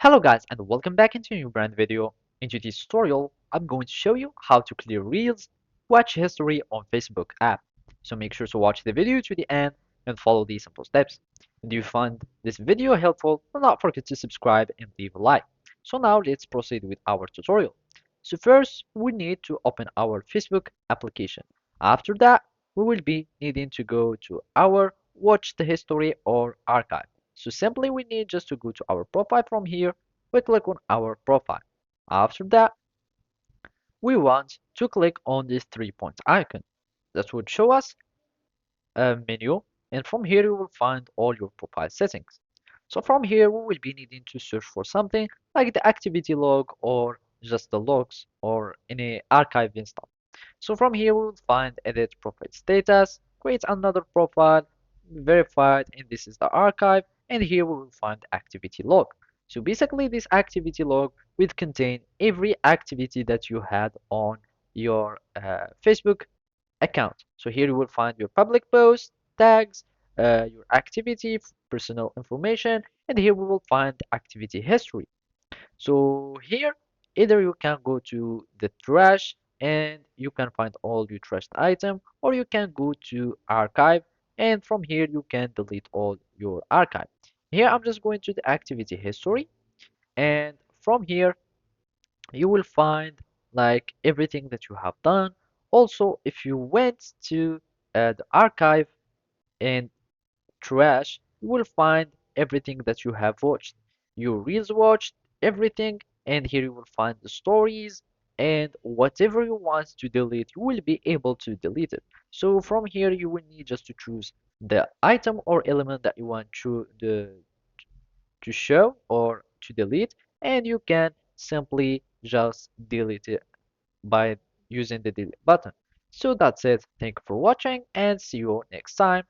Hello guys and welcome back into a new brand video. In today's tutorial, I'm going to show you how to clear Reels watch history on Facebook app. So make sure to watch the video to the end and follow these simple steps. And if you find this video helpful, do not forget to subscribe and leave a like. So now let's proceed with our tutorial. So first, we need to open our Facebook application. After that, we will be needing to go to our watch the history or archive. So simply we need just to go to our profile from here. We click on our profile. After that, we want to click on this 3 point icon. That would show us a menu, and from here you will find all your profile settings. So from here we will be needing to search for something like the activity log or just the logs or any archive install. So from here we will find edit profile status, create another profile, verified, and this is the archive, and here we will find activity log. So basically this activity log will contain every activity that you had on your Facebook account. So here you will find your public posts, tags, your activity, personal information, and here we will find activity history. So here, either you can go to the trash and you can find all your trashed item, or you can go to archive and from here you can delete all your archive. Here I'm just going to the activity history, and from here you will find like everything that you have done. Also, if you went to the archive and trash, you will find everything that you have watched. Your reels watched, everything, and here you will find the stories and whatever you want to delete, you will be able to delete it. So from here, you will need just to choose the item or element that you want to show or to delete, and you can simply just delete it by using the delete button. So that's it. Thank you for watching and see you next time.